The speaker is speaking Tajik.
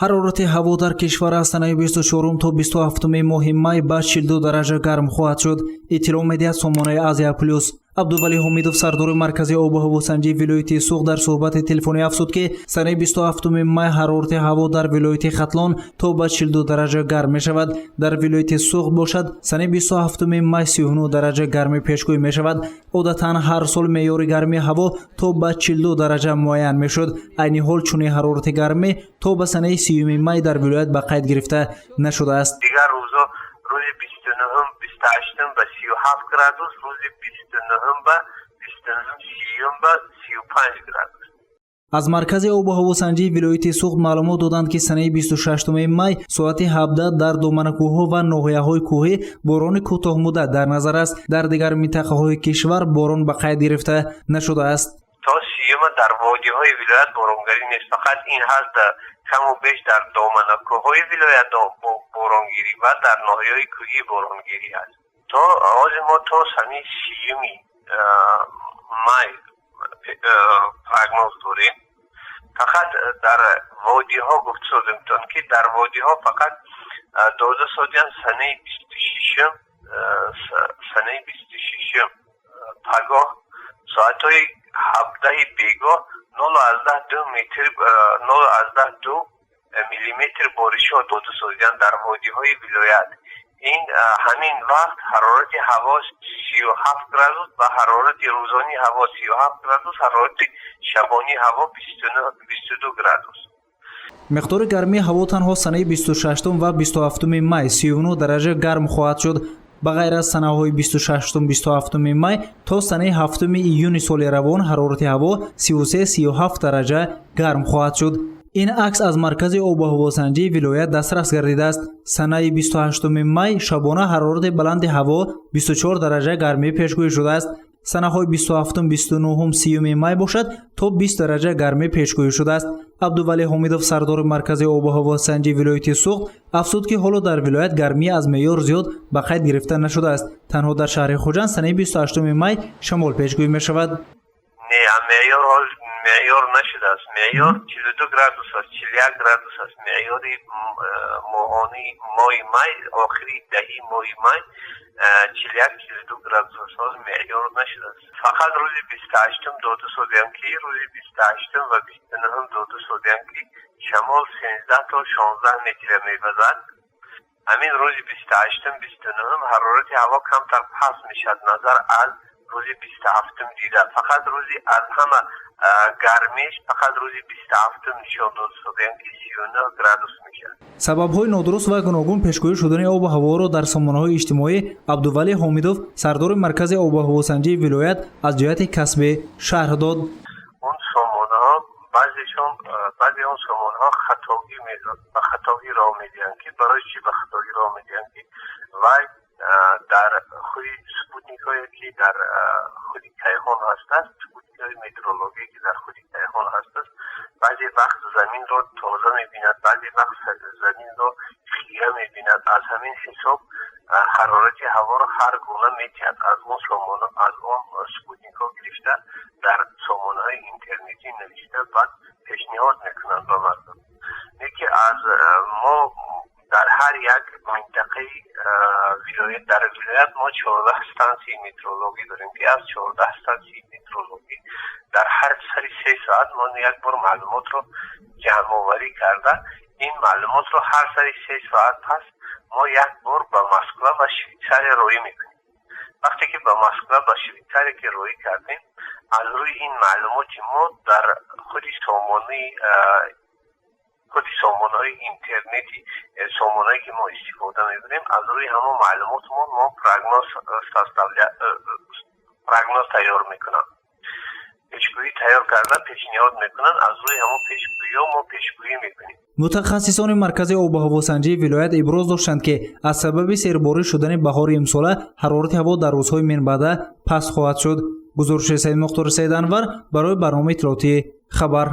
ҳарорати ҳаво дар кишвар аз санаи 24 то 27 моҳи май ба 42 дараҷа гарм хоҳад шуд. иттилоъ медиҳад сомонаи Азия плюс. Абдувалӣ Ҳомидов, сардори маркази обу ҳавосанҷии вилояти Суғ, дар суҳбати телефонӣ афзуд ки санаи 27 май ҳарорати ҳаво дар вилояти Хатлон то ба 42 дараҷа гарм мешавад. Дар вилояти Суғ бошад санаи 27 май 39 дараҷа гармӣ пешгӯӣ мешавад. Одатан ҳар сол меъёри гармии ҳаво то ба 42 дараҷа муайян мешуд. Айни ҳол чунин ҳарорати гармӣ то ба санаи 30 май дар вилоят ба қайд гирифта нашудааст. Дигар рӯзо рӯзи 29 28 ба 37 градус, рӯзи 29 ба 29 30 ба 35 градус. аз маркази обу ҳавосанҷии вилояти Суғ маълумот доданд ки санаи 26 май соати 17 дар доманакӯҳҳо ва ноҳияҳои кӯҳӣ борони кӯтоҳмуддат дар назар аст. дар дигар минтақаҳои кишвар борон ба қайд гирифта нашудааст. то 30 дар водиҳои вилоят боронгарӣ нест, фақат ин ҳаст каму беш дар доманакӯҳҳои вилоят боронгирӣ ва дар ноҳияҳои кӯҳӣ боронгирӣ аст. то оғози мо то санаи 30 май прогноз дорем. фақат дар водиҳо гуфта содемтон ки дар водиҳо фақат дода содиан санаи 26 пагоҳ соатҳои 17 бегоҳ 0,2 миллиметр боришҳо дода содиан дар водиҳои вилоят. ин ҳамин вақт ҳарорати ҳаво 37 градус ва ҳарорати рӯзони ҳаво 37 градус, ҳарорати шабони ҳаво 22 градус. миқдори гармии ҳаво танҳо санаи 26 ва 27 май 39 дараҷа гарм хоҳад шуд. ба ғайр аз санаҳои 26-27 май то санаи 7 июни соли равон ҳарорати ҳаво 33-37 дараҷа гарм хоҳад шуд. ин акс аз маркази обу ҳавосанҷии вилоят дастрас гардидааст. санаи 28 май шабона ҳарорати баланди ҳаво 24 дараҷа гармӣ пешгӯӣ шудааст. санаҳои 27, 29, 30 май бошад то 20 дараҷа гармӣ пешгӯӣ шудааст. Абдувалӣ Ҳомидов, сардори маркази обу ҳавосанҷии вилояти Суғ, афзуд ки ҳоло дар вилоят гармӣ аз меъёр зиёд ба қайд гирифта нашудааст. танҳо дар шаҳри Хуҷанд санаи 28 май шамол пешгӯӣ мешавад. меъёр нашудааст. меъёр 42 градус аст, 41 градус аст. меъёри моҳони моҳи май, охири даҳи моҳи май 41-42 градус аст. меъёр нашудааст. фақат рӯзи 28 дода содиям ки рӯзи 28 ва 29 дода содиям ки шамол 13 то 16 метр мевазад. ҳамин рӯзи 28-29 ҳарорати ҳаво камтар паст мешад назар аз рӯзи 27 дида. фақат рӯзи аз ҳама гармеш фақат рӯзи 27 нишон дода содиям ки 39 градус мешад. сабабҳои нодуруст ва гуногун пешгӯӣ шудани обу ҳаворо дар сомонаҳои иҷтимоӣ Абдувалӣ Ҳомидов, сардори маркази обу ҳавосанҷии вилоят, аз ҷиҳати касбӣ шарҳ дод. он сомонаҳо баъзе он сомонаҳо хатогӣ роҳ медиҳанд ки барои чӣ ба хатогӣ роҳ медиҳанд ки вай дар худи спутникҳое ки дар худи кайҳон ҳастааст, спутникҳои метеорологие ки дар худи кайҳон ҳастааст, баъзе вақт заминро тоза мебинад, баъзе вақт заминро хира мебинад. аз ҳамин ҳисоб ҳарорати ҳаворо ҳар гуна метиҳад. аз он спутникҳо гирифта дар сомонаҳои интернетӣ навишта баъд пешниҳод мекунанд ба мардум. ки аз мо дар ҳар як минтақаи вилоят, дар вилоят мо 14 стансияи метеорологӣ дорем ки аз 14 стансияи метеорологӣ дар ҳар сари 3 соат мо як бор маълумотро ҷамъоварӣ карда, ин маълумотро ҳар сари 3 соат пас мо як бор ба Москва ва Швейтсария роӣ мекунем. вақте ки ба Москва ва Швейтсария ки роӣ кардем, аз рӯи ин маълумоти мо дар худи сомонаҳои интернети, сомонаҳое ки мо истифода мебарем, аз рӯи ҳамо маълумотмон мо прогноз тайёр мекунам. пешгӯӣ тайёр карда пешниҳод мекунанд, аз рӯи ҳамо пешгӯиҳо мо пешгӯӣ мекунем. мутахассисони маркази обу ҳавосанҷии вилоят иброз доштанд ки аз сабаби серборӣ шудани баҳори имсола ҳарорати ҳаво дар рӯзҳои менбаъда паст хоҳад шуд. гузориши Саид Мухтори Саид Анвар барои барномаи иттилоотӣ хабар.